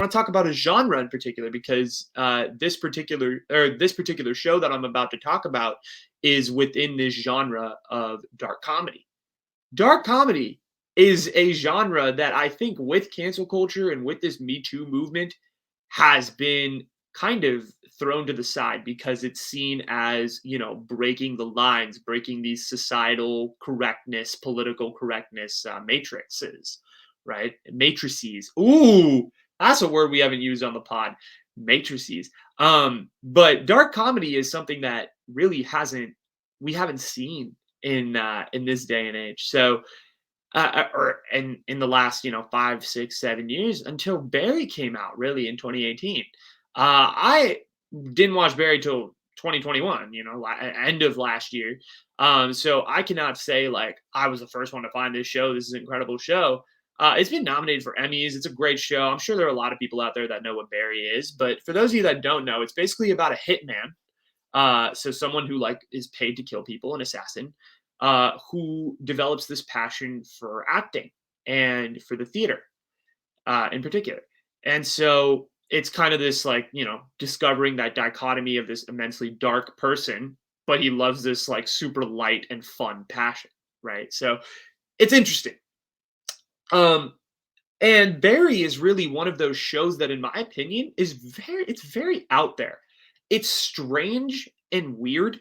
want to talk about a genre in particular because this particular show that I'm about to talk about is within this genre of dark comedy. Dark comedy is a genre that I think with cancel culture and with this Me Too movement has been kind of thrown to the side because it's seen as, breaking the lines, breaking these societal correctness, political correctness matrices, right? Matrices. Ooh, that's a word we haven't used on the pod. Matrices. But dark comedy is something that really we haven't seen in this day and age. So or in the last 5, 6, 7 years until Barry came out really in 2018. I didn't watch Barry till 2021, end of last year. So I cannot say like I was the first one to find this show. This is an incredible show. It's been nominated for Emmys. It's a great show. I'm sure there are a lot of people out there that know what Barry is, but for those of you that don't know, it's basically about a hitman, so someone who like is paid to kill people, an assassin, who develops this passion for acting and for the theater, in particular. And so it's kind of this like discovering that dichotomy of this immensely dark person, but he loves this like super light and fun passion, right? So it's interesting. Um, and Barry is really one of those shows that, in my opinion, it's very out there. It's strange and weird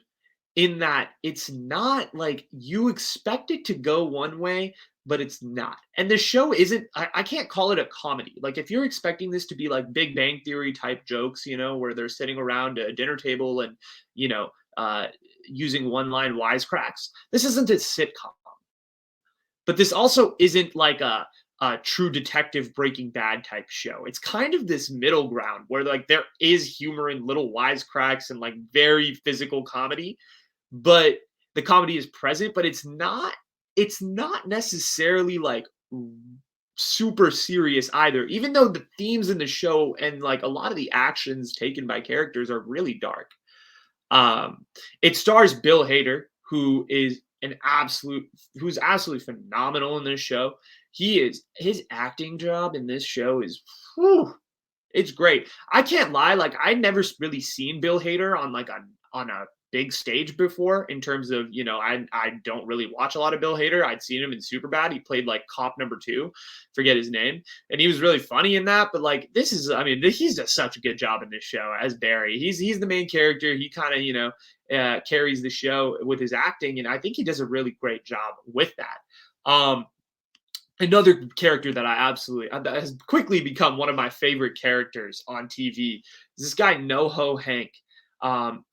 in that it's not like you expect it to go one way, but it's not. And the show isn't, I can't call it a comedy. Like, if you're expecting this to be like Big Bang Theory type jokes, where they're sitting around a dinner table and, you know, uh, using one line wisecracks, this isn't a sitcom. But this also isn't like a true detective Breaking Bad type show. It's kind of this middle ground where like there is humor and little wisecracks and like very physical comedy, but the comedy is present, but it's not necessarily like super serious either, even though the themes in the show and like a lot of the actions taken by characters are really dark. um, it stars Bill Hader, who's absolutely phenomenal in this show. His acting job in this show is whew, it's great. I can't lie, like I never really seen Bill Hader on a big stage before in terms of, I don't really watch a lot of Bill Hader. I'd seen him in Superbad. He played like cop number 2, forget his name, and he was really funny in that. But like this is, I mean, he's does such a good job in this show as Barry. He's the main character. He kind of carries the show with his acting, and I think he does a really great job with that. Another character that I absolutely that has quickly become one of my favorite characters on TV is this guy NoHo Hank,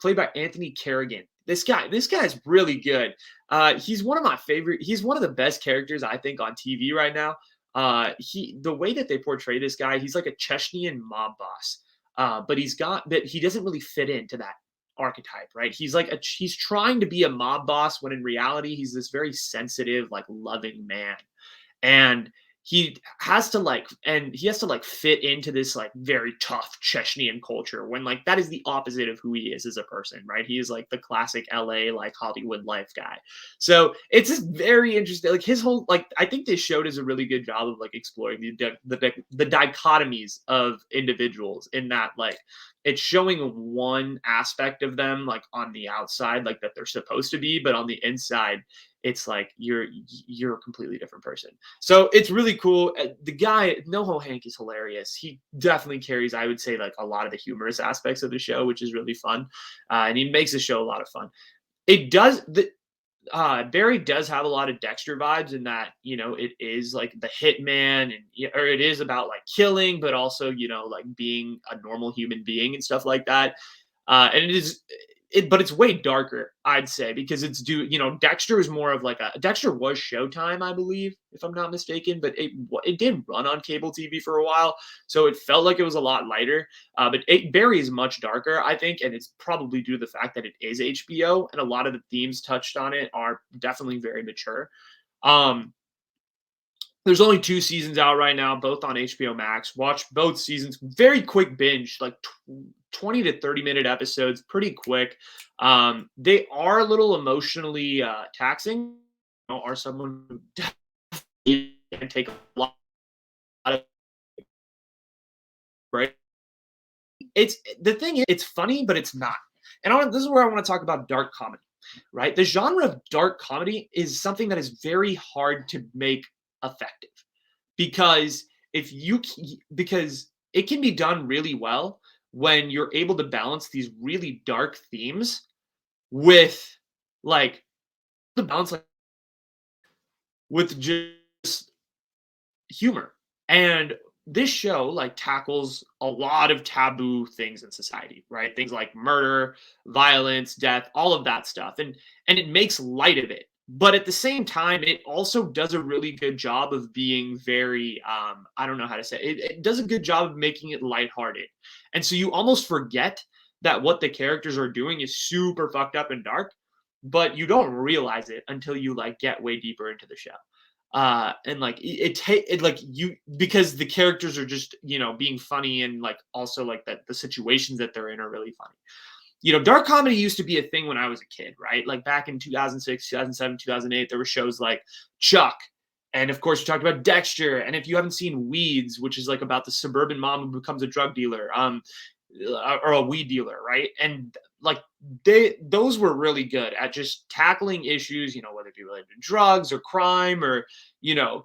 played by Anthony Kerrigan. This guy is really good. He's one of my favorite. He's one of the best characters I think on TV right now. The way that they portray this guy, he's like a Chechnyan mob boss, but he doesn't really fit into that archetype, right? He's trying to be a mob boss when in reality he's this very sensitive, like loving man, and he has to like fit into this like very tough Chechnyan culture when like that is the opposite of who he is as a person, right? He is like the classic LA like Hollywood life guy. So it's just very interesting. Like his whole like I think this show does a really good job of like exploring the dichotomies of individuals in that like it's showing one aspect of them like on the outside like that they're supposed to be, but on the inside it's like you're a completely different person. So it's really cool. The guy, NoHo Hank, is hilarious. He definitely carries, I would say, like a lot of the humorous aspects of the show, which is really fun. And he makes the show a lot of fun. It does the Barry does have a lot of Dexter vibes in that, it is like the hitman and or it is about like killing, but also, like being a normal human being and stuff like that. And but it's way darker, I'd say, because Dexter is more of like Dexter was Showtime, I believe, if I'm not mistaken, but it did run on cable TV for a while, so it felt like it was a lot lighter. But Barry is much darker, I think, and it's probably due to the fact that it is HBO, and a lot of the themes touched on it are definitely very mature. Um, there's only 2 seasons out right now, both on HBO Max. Watch both seasons. Very quick binge, like 20 to 30-minute episodes, pretty quick. They are a little emotionally taxing. Are someone who definitely can take a lot of right? It's the thing is, it's funny, but it's not. And this is where I want to talk about dark comedy, right? The genre of dark comedy is something that is very hard to make effective because because it can be done really well when you're able to balance these really dark themes with like the balance like with just humor. And this show like tackles a lot of taboo things in society, right? Things like murder, violence, death, all of that stuff. And it makes light of it. But at the same time, it also does a really good job of being very I don't know how to say it does a good job of making it lighthearted. And so you almost forget that what the characters are doing is super fucked up and dark, but you don't realize it until you like get way deeper into the show and like it like you because the characters are just being funny and like also like that the situations that they're in are really funny. Dark comedy used to be a thing when I was a kid, right? Like back in 2006, 2007, 2008, there were shows like Chuck, and of course we talked about Dexter. And if you haven't seen Weeds, which is like about the suburban mom who becomes a drug dealer, or a weed dealer, right? And like those were really good at just tackling issues, whether it be related to drugs or crime or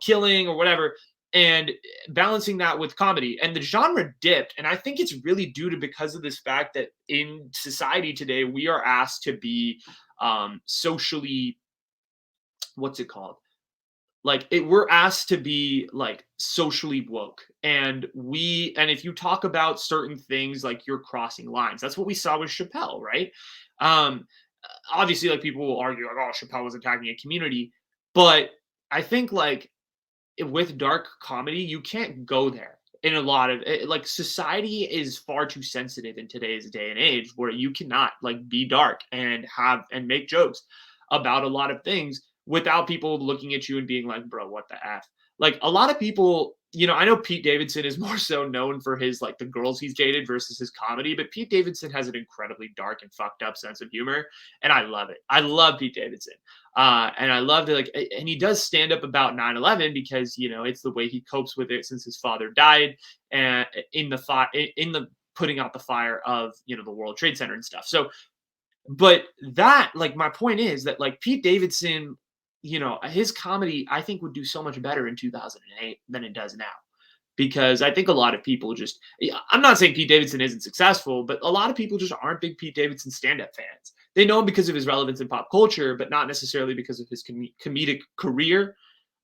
killing or whatever, and balancing that with comedy. And the genre dipped, and I think it's really due to because of this fact that in society today we are asked to be socially, what's it called, like we're asked to be like socially woke, and if you talk about certain things like you're crossing lines. That's what we saw with Chappelle, right? um Obviously, like people will argue like, oh, Chappelle was attacking a community, but I think like with dark comedy you can't go there. In a lot of like society is far too sensitive in today's day and age where you cannot like be dark and have and make jokes about a lot of things without people looking at you and being like, bro, what the f. Like a lot of people, I know Pete Davidson is more so known for his like the girls he's dated versus his comedy, but Pete Davidson has an incredibly dark and fucked up sense of humor, and I love it. I love Pete Davidson. And I love to like, and he does stand up about 9/11 because it's the way he copes with it since his father died, and in the in the putting out the fire of the World Trade Center and stuff. So, but that like my point is that like Pete Davidson, his comedy I think would do so much better in 2008 than it does now. Because I think a lot of people just, yeah, I'm not saying Pete Davidson isn't successful, but a lot of people just aren't big Pete Davidson stand-up fans. They know him because of his relevance in pop culture, but not necessarily because of his comedic career.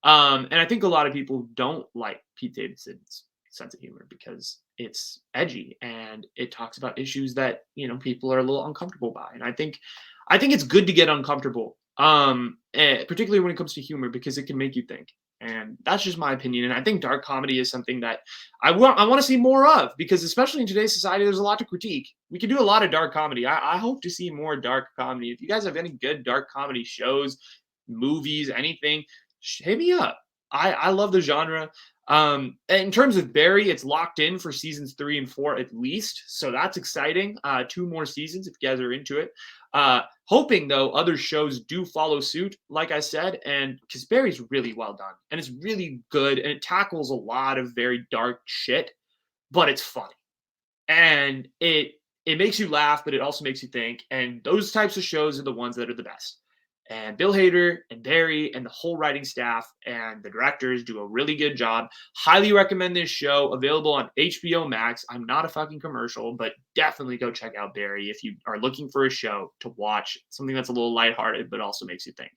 And I think a lot of people don't like Pete Davidson's sense of humor because it's edgy and it talks about issues that people are a little uncomfortable by. And I think it's good to get uncomfortable, particularly when it comes to humor, because it can make you think. And that's just my opinion. And I think dark comedy is something that I want to see more of, because especially in today's society, there's a lot to critique. We can do a lot of dark comedy. I hope to see more dark comedy. If you guys have any good dark comedy shows, movies, anything, hit me up. I love the genre. In terms of Barry, it's locked in for seasons 3 and 4 at least, so that's exciting. 2 more seasons if you guys are into it. Hoping though other shows do follow suit, like I said, and because Barry's really well done and it's really good and it tackles a lot of very dark shit, but it's funny and it makes you laugh, but it also makes you think. And those types of shows are the ones that are the best. And Bill Hader and Barry and the whole writing staff and the directors do a really good job. Highly recommend this show. Available on HBO Max. I'm not a fucking commercial, but definitely go check out Barry if you are looking for a show to watch, something that's a little lighthearted but also makes you think.